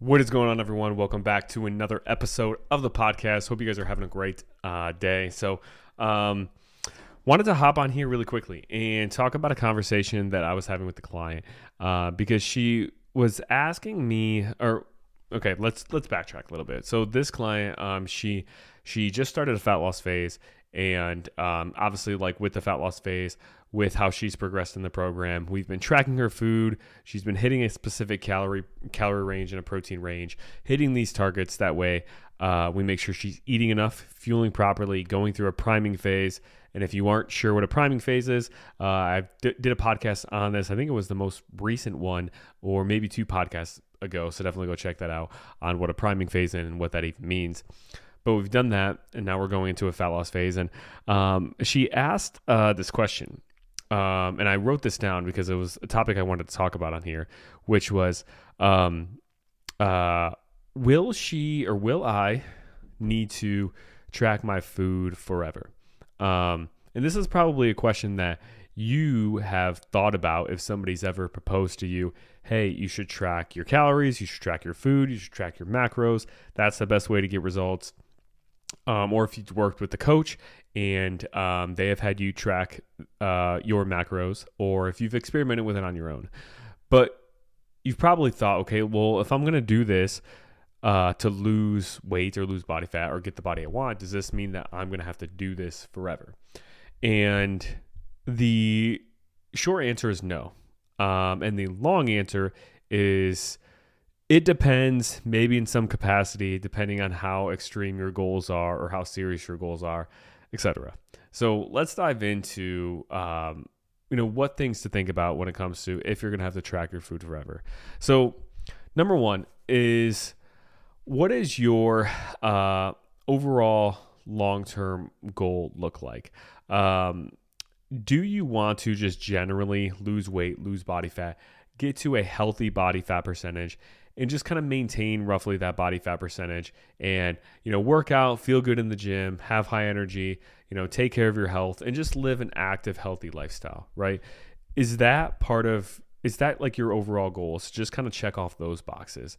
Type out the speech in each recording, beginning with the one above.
What is going on, everyone? Welcome back to another episode of the podcast. Hope you guys are having a great day. Wanted to hop on here really quickly and talk about a conversation that I was having with the client because she was asking me, or okay, let's backtrack a little bit. So this client, she just started a fat loss phase, and obviously, like with the fat loss phase, with how she's progressed in the program, we've been tracking her food. She's been hitting a specific calorie range and a protein range, hitting these targets. That way, we make sure she's eating enough, fueling properly, going through a priming phase. And if you aren't sure what a priming phase is, I did a podcast on this. I think it was the most recent one, or maybe two podcasts ago. So definitely go check that out on what a priming phase is and what that even means. But we've done that, and now we're going into a fat loss phase. And she asked this question, and I wrote this down because it was a topic I wanted to talk about on here, which was, will she or will I need to track my food forever? And this is probably a question that you have thought about if somebody's ever proposed to you, hey, you should track your calories, you should track your food, you should track your macros. That's the best way to get results. Or if you've worked with the coach and they have had you track your macros, or if you've experimented with it on your own. But you've probably thought, okay, well, if I'm going to do this to lose weight or lose body fat or get the body I want, does this mean that I'm going to have to do this forever? And the short answer is no. And the long answer is it depends, maybe in some capacity, depending on how extreme your goals are or how serious your goals are, etc. So let's dive into what things to think about when it comes to if you're going to have to track your food forever. So number one is, what is your overall long-term goal look like? Do you want to just generally lose weight, lose body fat, get to a healthy body fat percentage, and just kind of maintain roughly that body fat percentage and, work out, feel good in the gym, have high energy, take care of your health, and just live an active, healthy lifestyle, right? Is that like your overall goals? Just kind of check off those boxes.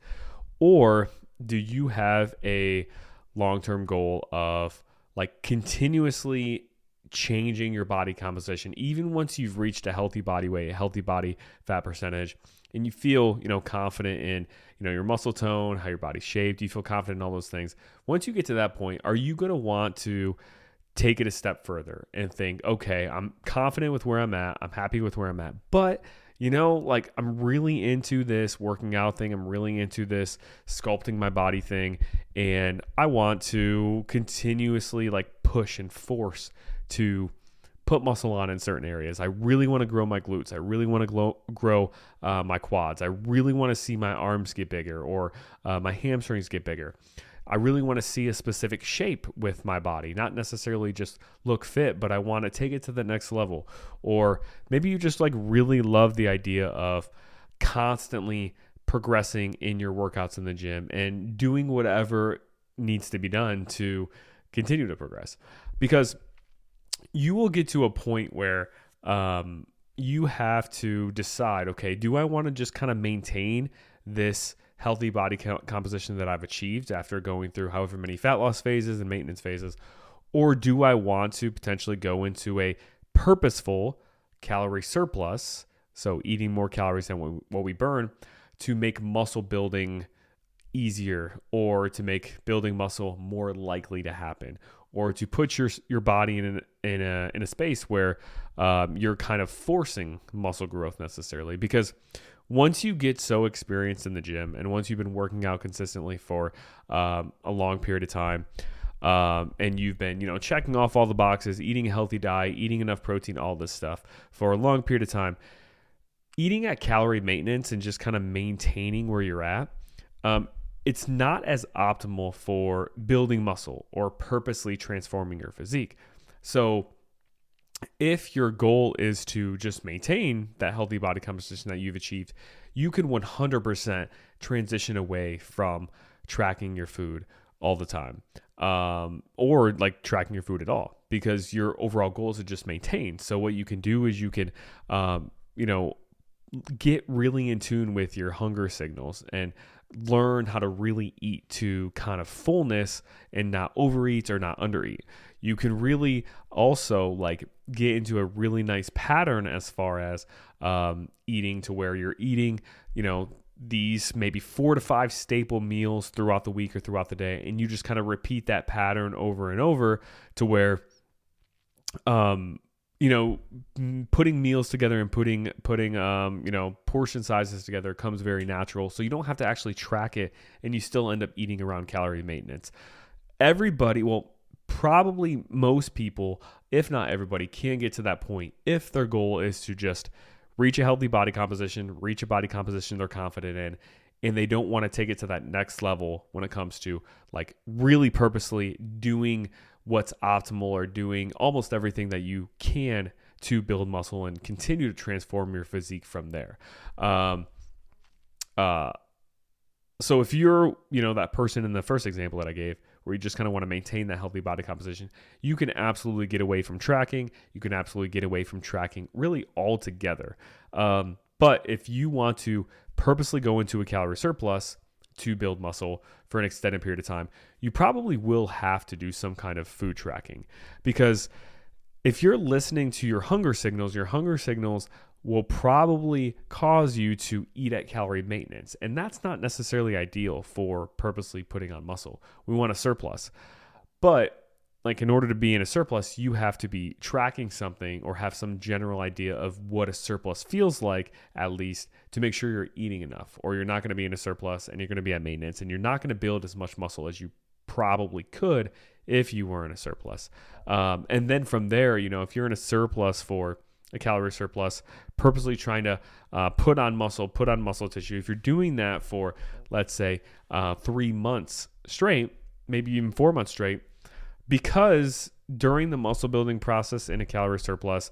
Or do you have a long-term goal of like continuously changing your body composition, even once you've reached a healthy body weight, a healthy body fat percentage, and you feel, confident in, your muscle tone, how your body's shaped, you feel confident in all those things. Once you get to that point, are you going to want to take it a step further and think, okay, I'm confident with where I'm at, I'm happy with where I'm at, but I'm really into this working out thing. I'm really into this sculpting my body thing. And I want to continuously push and force to put muscle on in certain areas. I really want to grow my glutes. I really want to grow my quads. I really want to see my arms get bigger or my hamstrings get bigger. I really want to see a specific shape with my body, not necessarily just look fit, but I want to take it to the next level. Or maybe you just really love the idea of constantly progressing in your workouts in the gym and doing whatever needs to be done to continue to progress. Because you will get to a point where you have to decide, okay, do I want to just kind of maintain this healthy body composition that I've achieved after going through however many fat loss phases and maintenance phases? Or do I want to potentially go into a purposeful calorie surplus, so eating more calories than what we burn, to make muscle building easier, or to make building muscle more likely to happen, or to put your body in a space where you're kind of forcing muscle growth necessarily? Because once you get so experienced in the gym and once you've been working out consistently for a long period of time, and you've been, checking off all the boxes, eating a healthy diet, eating enough protein, all this stuff for a long period of time, eating at calorie maintenance and just kind of maintaining where you're at, it's not as optimal for building muscle or purposely transforming your physique. So if your goal is to just maintain that healthy body composition that you've achieved, you can 100% transition away from tracking your food all the time, or tracking your food at all, because your overall goal is to just maintain. So what you can do is you can, get really in tune with your hunger signals and learn how to really eat to kind of fullness and not overeat or not undereat. You can really also like get into a really nice pattern as far as eating, to where you're eating, these maybe 4 to 5 staple meals throughout the week or throughout the day. And you just kind of repeat that pattern over and over, to where, putting meals together and putting portion sizes together comes very natural. So you don't have to actually track it, and you still end up eating around calorie maintenance. Probably most people, if not everybody, can get to that point if their goal is to just reach a healthy body composition, reach a body composition they're confident in, and they don't want to take it to that next level when it comes to like really purposely doing what's optimal, or doing almost everything that you can to build muscle and continue to transform your physique from there. So if you're, that person in the first example that I gave, where you just kind of want to maintain that healthy body composition, you can absolutely get away from tracking. You can absolutely get away from tracking really altogether. But if you want to purposely go into a calorie surplus to build muscle for an extended period of time, you probably will have to do some kind of food tracking, because if you're listening to your hunger signals will probably cause you to eat at calorie maintenance. And that's not necessarily ideal for purposely putting on muscle. We want a surplus. But like, in order to be in a surplus, you have to be tracking something or have some general idea of what a surplus feels like, at least, to make sure you're eating enough, or you're not going to be in a surplus and you're going to be at maintenance, and you're not going to build as much muscle as you probably could if you were in a surplus. And then from there, if you're in a surplus for a calorie surplus, purposely trying to put on muscle tissue. If you're doing that for, let's say, 3 months straight, maybe even 4 months straight, because during the muscle building process in a calorie surplus,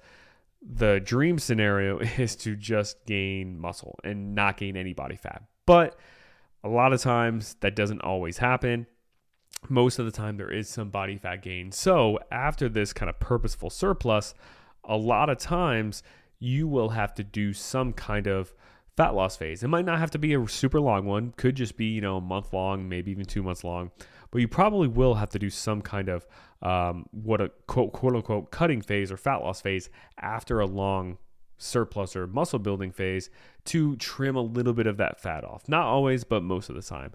the dream scenario is to just gain muscle and not gain any body fat. But a lot of times that doesn't always happen. Most of the time there is some body fat gain. So after this kind of purposeful surplus, a lot of times you will have to do some kind of fat loss phase. It might not have to be a super long one. Could just be, a month long, maybe even 2 months long. But you probably will have to do some kind of what a quote unquote cutting phase or fat loss phase after a long surplus or muscle building phase, to trim a little bit of that fat off. Not always, but most of the time.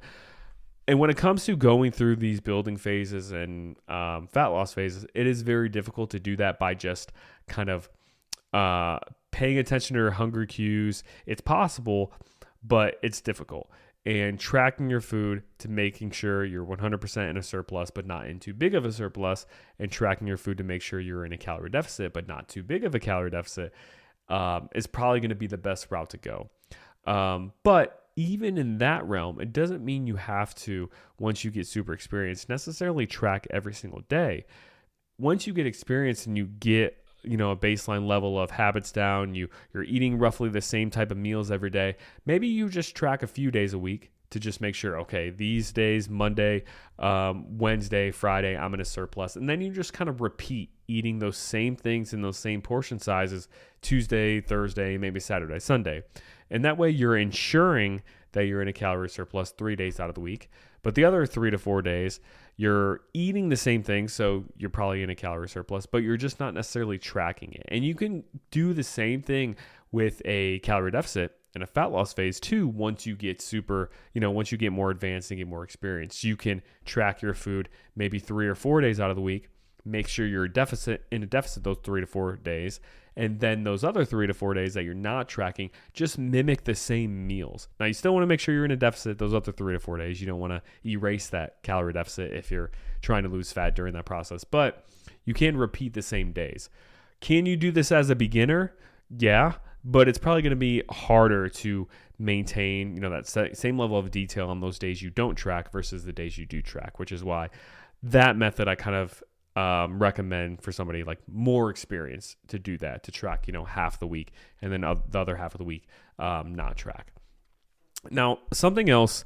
And when it comes to going through these building phases and fat loss phases, it is very difficult to do that by just kind of paying attention to your hunger cues. It's possible, but it's difficult. And tracking your food to making sure you're 100% in a surplus, but not in too big of a surplus, and tracking your food to make sure you're in a calorie deficit, but not too big of a calorie deficit, is probably going to be the best route to go. But even in that realm, it doesn't mean you have to, once you get super experienced, necessarily track every single day. Once you get experienced and you get, a baseline level of habits down, you're eating roughly the same type of meals every day, maybe you just track a few days a week to just make sure, okay, these days, Monday, Wednesday, Friday, I'm in a surplus. And then you just kind of repeat eating those same things in those same portion sizes Tuesday, Thursday, maybe Saturday, Sunday. And that way you're ensuring that you're in a calorie surplus 3 days out of the week. But the other 3 to 4 days, you're eating the same thing, so you're probably in a calorie surplus, but you're just not necessarily tracking it. And you can do the same thing with a calorie deficit and a fat loss phase too. Once you get once you get more advanced and get more experience, you can track your food maybe 3 or 4 days out of the week, make sure you're in a deficit those 3 to 4 days. And then those other 3 to 4 days that you're not tracking, just mimic the same meals. Now, you still want to make sure you're in a deficit those other 3 to 4 days. You don't want to erase that calorie deficit if you're trying to lose fat during that process. But you can repeat the same days. Can you do this as a beginner? Yeah, but it's probably going to be harder to maintain, that same level of detail on those days you don't track versus the days you do track, which is why that method I kind of recommend for somebody like more experience to do that, to track, half the week, and then the other half of the week not track. Now, something else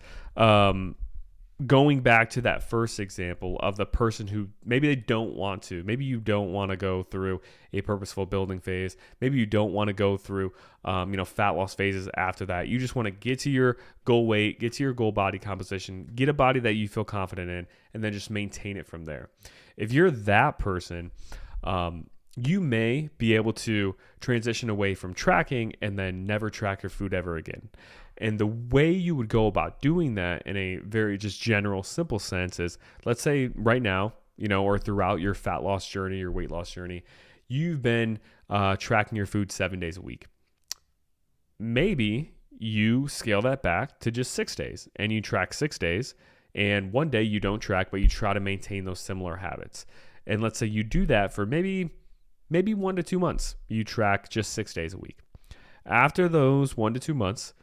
going back to that first example of the person who maybe they don't want to, maybe you don't want to go through a purposeful building phase. Maybe you don't want to go through, fat loss phases after that. You just want to get to your goal weight, get to your goal body composition, get a body that you feel confident in, and then just maintain it from there. If you're that person, you may be able to transition away from tracking and then never track your food ever again. And the way you would go about doing that in a very just general, simple sense is, let's say right now, or throughout your fat loss journey, your weight loss journey, you've been tracking your food 7 days a week. Maybe you scale that back to just 6 days and you track 6 days, and one day you don't track, but you try to maintain those similar habits. And let's say you do that for maybe 1 to 2 months. You track just 6 days a week. After those 1 to 2 months,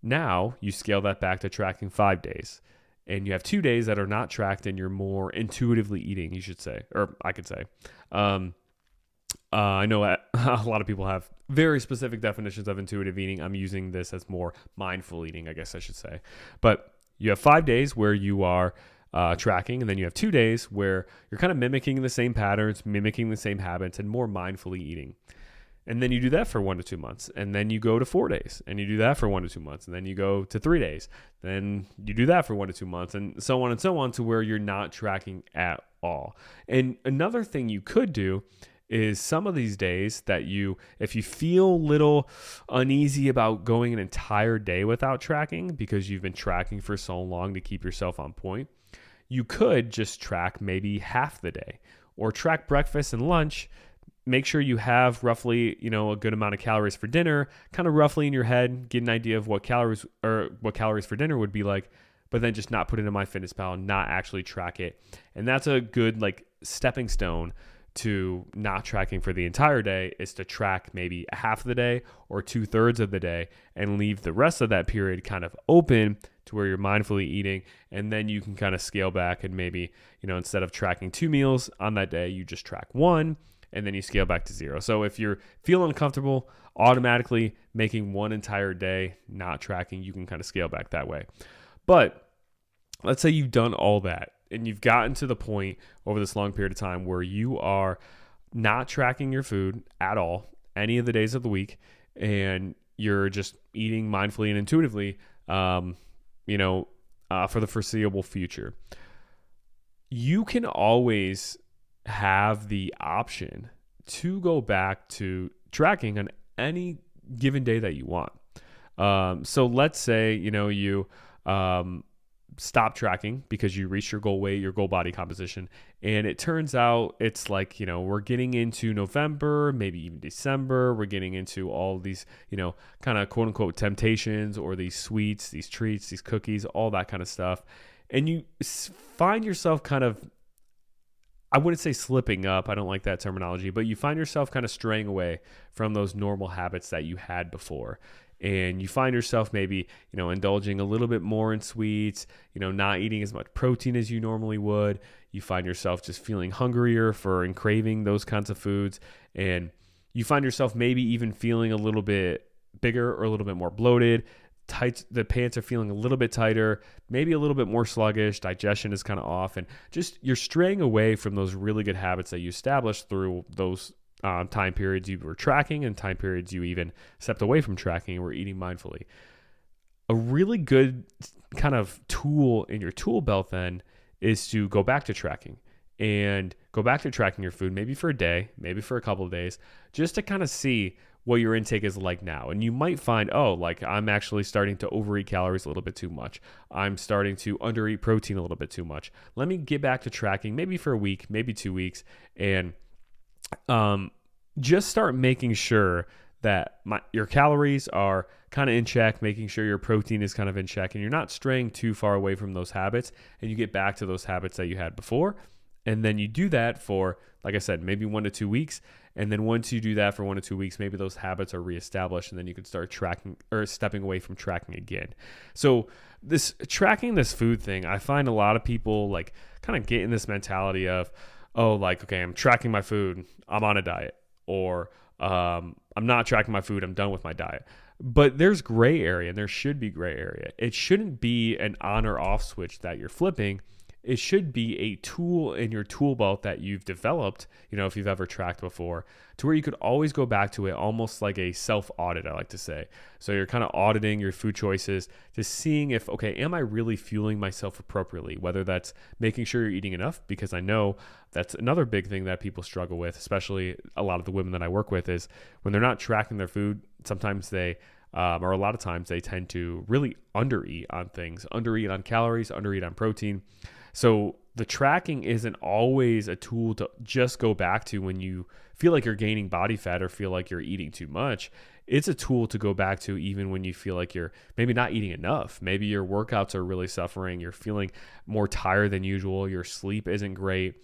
now you scale that back to tracking 5 days, and you have 2 days that are not tracked and you're more intuitively eating, you should say, or I could say. I know a lot of people have very specific definitions of intuitive eating. I'm using this as more mindful eating, I guess I should say. But you have 5 days where you are tracking, and then you have 2 days where you're kind of mimicking the same patterns, mimicking the same habits, and more mindfully eating. And then you do that for 1 to 2 months. And then you go to 4 days and you do that for 1 to 2 months. And then you go to 3 days. Then you do that for 1 to 2 months, and so on to where you're not tracking at all. And another thing you could do is some of these days that if you feel a little uneasy about going an entire day without tracking because you've been tracking for so long to keep yourself on point, you could just track maybe half the day, or track breakfast and lunch. Make sure you have roughly, a good amount of calories for dinner, kind of roughly in your head, get an idea of what calories for dinner would be like, but then just not put it in MyFitnessPal, not actually track it. And that's a good stepping stone to not tracking for the entire day, is to track maybe half of the day or 2/3 of the day and leave the rest of that period kind of open to where you're mindfully eating. And then you can kind of scale back and maybe, instead of tracking 2 meals on that day, you just track 1. And then you scale back to 0. So if you're feeling uncomfortable automatically making one entire day not tracking, you can kind of scale back that way. But let's say you've done all that and you've gotten to the point over this long period of time where you are not tracking your food at all, any of the days of the week, and you're just eating mindfully and intuitively, for the foreseeable future. You can always have the option to go back to tracking on any given day that you want. So let's say, you stop tracking because you reached your goal weight, your goal body composition, and it turns out it's we're getting into November, maybe even December. We're getting into all these, kind of quote unquote temptations, or these sweets, these treats, these cookies, all that kind of stuff. And you find yourself kind of, I wouldn't say slipping up, I don't like that terminology, but you find yourself kind of straying away from those normal habits that you had before. And you find yourself maybe, indulging a little bit more in sweets, not eating as much protein as you normally would. You find yourself just feeling hungrier and craving those kinds of foods. And you find yourself maybe even feeling a little bit bigger or a little bit more bloated. The pants are feeling a little bit tighter, maybe a little bit more sluggish, digestion is kind of off, and just you're straying away from those really good habits that you established through those time periods you were tracking and time periods you even stepped away from tracking and were eating mindfully. A really good kind of tool in your tool belt then is to go back to tracking your food, maybe for a day, maybe for a couple of days, just to kind of see what your intake is like now. And you might find, I'm actually starting to overeat calories a little bit too much. I'm starting to undereat protein a little bit too much. Let me get back to tracking maybe for a week, maybe 2 weeks, and just start making sure that your calories are kind of in check, making sure your protein is kind of in check, and you're not straying too far away from those habits, and you get back to those habits that you had before. And then you do that for, like I said, maybe 1 to 2 weeks. And then once you do that for 1 to 2 weeks, maybe those habits are reestablished, and then you can start tracking or stepping away from tracking again. So tracking this food thing, I find a lot of people kind of get in this mentality of, okay, I'm tracking my food, I'm on a diet, or I'm not tracking my food, I'm done with my diet. But there's gray area, and there should be gray area. It shouldn't be an on or off switch that you're flipping. It should be a tool in your tool belt that you've developed, if you've ever tracked before, to where you could always go back to it, almost like a self audit, I like to say. So you're kind of auditing your food choices, just seeing if, okay, am I really fueling myself appropriately? Whether that's making sure you're eating enough, because I know that's another big thing that people struggle with, especially a lot of the women that I work with, is when they're not tracking their food, sometimes they or a lot of times they tend to really undereat on things, undereat on calories, undereat on protein. So the tracking isn't always a tool to just go back to when you feel like you're gaining body fat or feel like you're eating too much. It's a tool to go back to even when you feel like you're maybe not eating enough. Maybe your workouts are really suffering. You're feeling more tired than usual. Your sleep isn't great.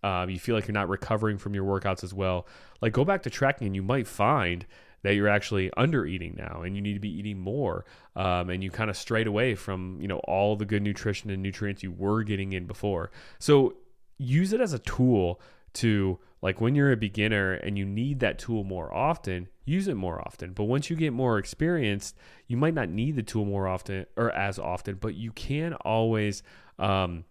You feel like you're not recovering from your workouts as well. Like, go back to tracking and you might find that you're actually under eating now and you need to be eating more. And you kind of strayed away from, all the good nutrition and nutrients you were getting in before. So use it as a tool to, like, when you're a beginner and you need that tool more often, use it more often. But once you get more experienced, you might not need the tool more often or as often, but you can always come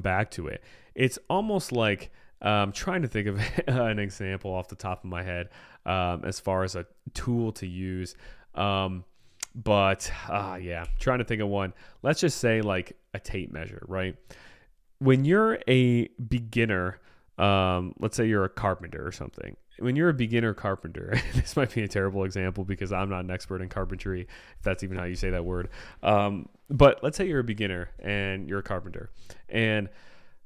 back to it. It's almost like, trying to think of an example off the top of my head as far as a tool to use. Trying to think of one. Let's just say like a tape measure, right? When you're a beginner, let's say you're a carpenter or something. When you're a beginner carpenter, this might be a terrible example because I'm not an expert in carpentry, if that's even how you say that word. But let's say you're a beginner and you're a carpenter, and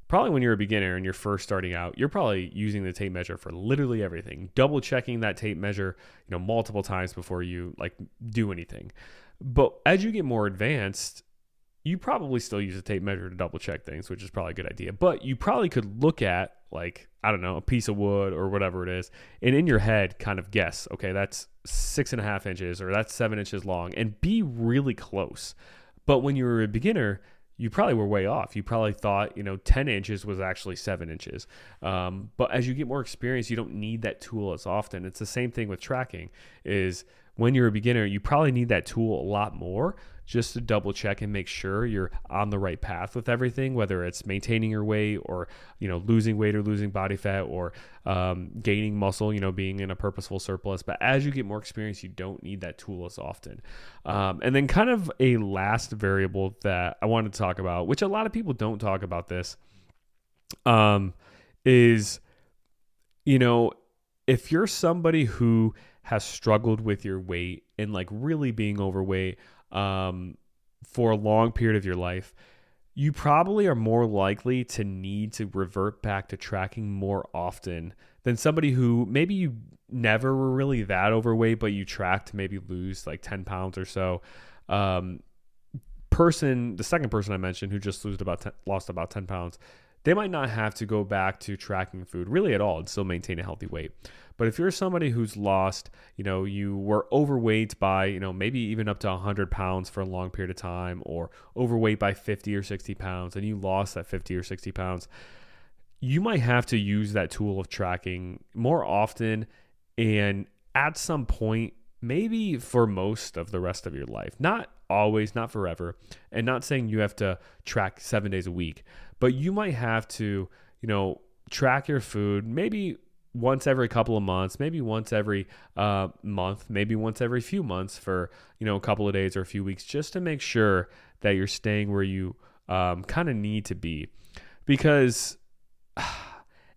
probably when you're a beginner and you're first starting out, you're probably using the tape measure for literally everything, double checking that tape measure, multiple times before you do anything. But as you get more advanced, you probably still use a tape measure to double check things, which is probably a good idea. But you probably could look at, a piece of wood or whatever it is, and in your head kind of guess, okay, that's 6.5 inches or that's 7 inches long, and be really close. But when you were a beginner, you probably were way off. You probably thought, 10 inches was actually 7 inches. But as you get more experience, you don't need that tool as often. It's the same thing with tracking, is when you're a beginner, you probably need that tool a lot more just to double check and make sure you're on the right path with everything, whether it's maintaining your weight or, losing weight or losing body fat or gaining muscle, being in a purposeful surplus. But as you get more experience, you don't need that tool as often. And then kind of a last variable that I wanted to talk about, which a lot of people don't talk about this, is, if you're somebody who has struggled with your weight and really being overweight for a long period of your life, you probably are more likely to need to revert back to tracking more often than somebody who maybe you never were really that overweight, but you tracked to maybe lose 10 pounds or so. The second person I mentioned who just lost about 10 pounds, they might not have to go back to tracking food really at all and still maintain a healthy weight. But if you're somebody who's lost, you were overweight by, maybe even up to 100 pounds for a long period of time, or overweight by 50 or 60 pounds, and you lost that 50 or 60 pounds, you might have to use that tool of tracking more often and at some point, maybe for most of the rest of your life. Not always, not forever, and not saying you have to track 7 days a week, but you might have to, track your food maybe once every couple of months, maybe once every month, maybe once every few months for, a couple of days or a few weeks, just to make sure that you're staying where you kind of need to be. Because,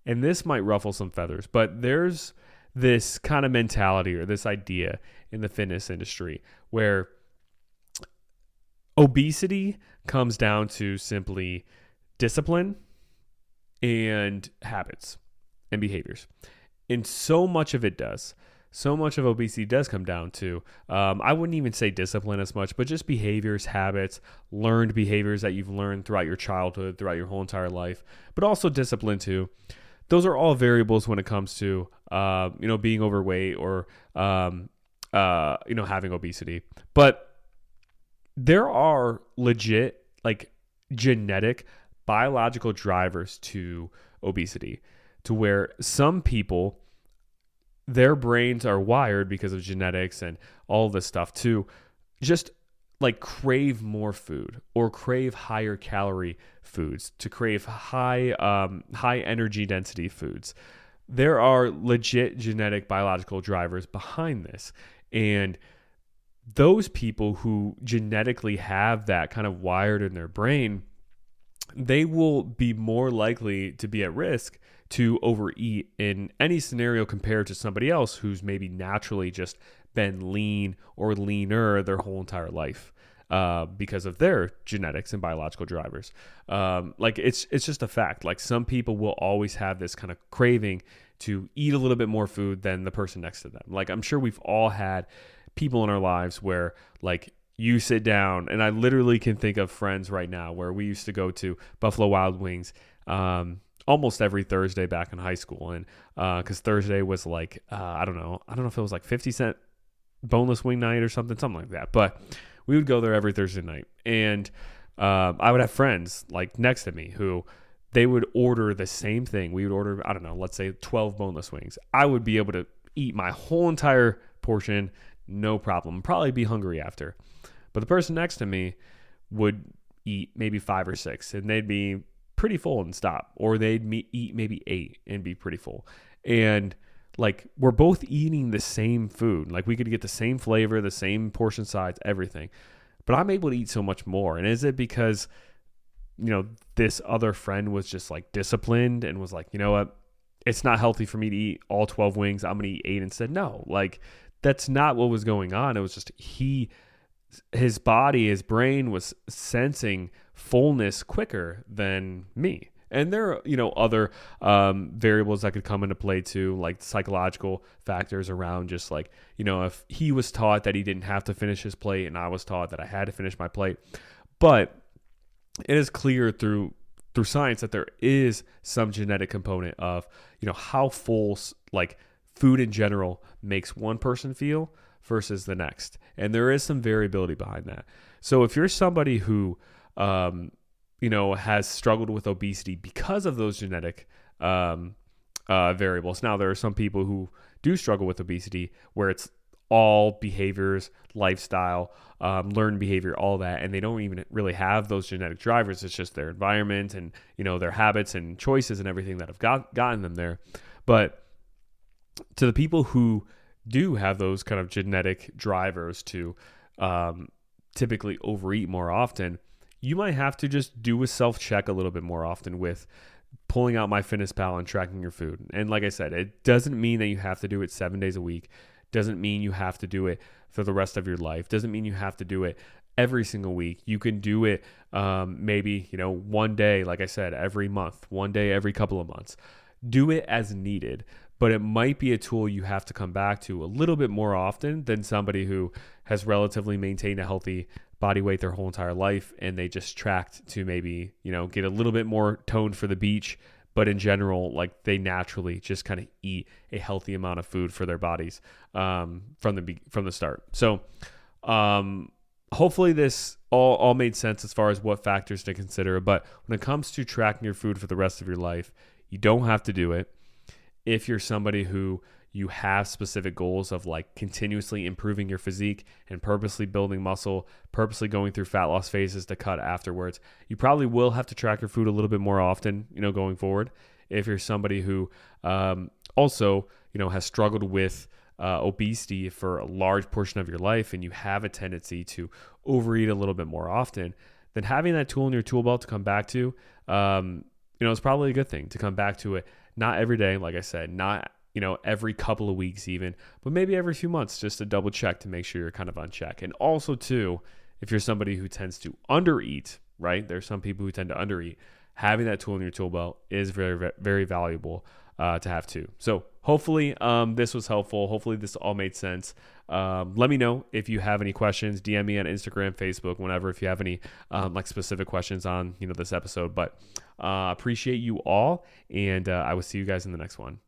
and this might ruffle some feathers, but there's this kind of mentality or this idea in the fitness industry where obesity comes down to simply discipline and habits and behaviors. And so much of obesity does come down to, I wouldn't even say discipline as much, but just behaviors, habits, learned behaviors that you've learned throughout your childhood, throughout your whole entire life, but also discipline too. Those are all variables when it comes to, being overweight or, having obesity. But there are legit, genetic, biological drivers to obesity, to where some people their brains are wired because of genetics and all this stuff to just like crave more food or crave higher calorie foods, to crave high energy density foods. There are legit genetic biological drivers behind this. And those people who genetically have that kind of wired in their brain, they will be more likely to be at risk to overeat in any scenario compared to somebody else who's maybe naturally just been lean or leaner their whole entire life because of their genetics and biological drivers. Like it's just a fact. Like some people will always have this kind of craving to eat a little bit more food than the person next to them. Like I'm sure we've all had people in our lives where like you sit down, and I literally can think of friends right now where we used to go to Buffalo Wild Wings almost every Thursday back in high school. And because Thursday was like, I don't know if it was like 50-cent boneless wing night or something like that. But we would go there every Thursday night. And I would have friends like next to me who they would order the same thing. We would order, I don't know, let's say 12 boneless wings. I would be able to eat my whole entire portion, no problem. Probably be hungry after. But the person next to me would eat maybe 5 or 6 and they'd be pretty full and stop. Or they'd eat maybe 8 and be pretty full. And like we're both eating the same food. Like we could get the same flavor, the same portion size, everything. But I'm able to eat so much more. And is it because, you know, this other friend was just like disciplined and was like, you know what? It's not healthy for me to eat all 12 wings. I'm going to eat 8 instead. No, like that's not what was going on. It was just his body, his brain was sensing fullness quicker than me. And there are, you know, other variables that could come into play too, like psychological factors around just like, you know, if he was taught that he didn't have to finish his plate and I was taught that I had to finish my plate. But it is clear through science that there is some genetic component of, you know, how full like food in general makes one person feel versus the next. And there is some variability behind that. So if you're somebody who, you know, has struggled with obesity because of those genetic variables. Now, there are some people who do struggle with obesity where it's all behaviors, lifestyle, learned behavior, all that, and they don't even really have those genetic drivers. It's just their environment and, you know, their habits and choices and everything that have gotten them there. But to the people who do have those kind of genetic drivers to typically overeat more often, you might have to just do a self-check a little bit more often with pulling out MyFitnessPal and tracking your food. And like I said, it doesn't mean that you have to do it 7 days a week. Doesn't mean you have to do it for the rest of your life. Doesn't mean you have to do it every single week. You can do it maybe, you know, one day, like I said, every month, one day every couple of months. Do it as needed. But it might be a tool you have to come back to a little bit more often than somebody who has relatively maintained a healthy body weight their whole entire life and they just tracked to maybe, you know, get a little bit more toned for the beach. But in general, like they naturally just kind of eat a healthy amount of food for their bodies from the start. So hopefully this all made sense as far as what factors to consider. But when it comes to tracking your food for the rest of your life, you don't have to do it. If you're somebody who you have specific goals of like continuously improving your physique and purposely building muscle, purposely going through fat loss phases to cut afterwards, you probably will have to track your food a little bit more often, you know, going forward. If you're somebody who also, you know, has struggled with obesity for a large portion of your life and you have a tendency to overeat a little bit more often, then having that tool in your tool belt to come back to, you know, is probably a good thing to come back to it. Not every day, like I said, not, you know, every couple of weeks even, but maybe every few months just to double check to make sure you're kind of on check. And also too, if you're somebody who tends to undereat, right? There's some people who tend to undereat. Having that tool in your tool belt is very, very valuable to have too. So hopefully this was helpful. Hopefully this all made sense. Let me know if you have any questions. DM me on Instagram, Facebook, whenever, if you have any like specific questions on, you know, this episode. But appreciate you all, and I will see you guys in the next one.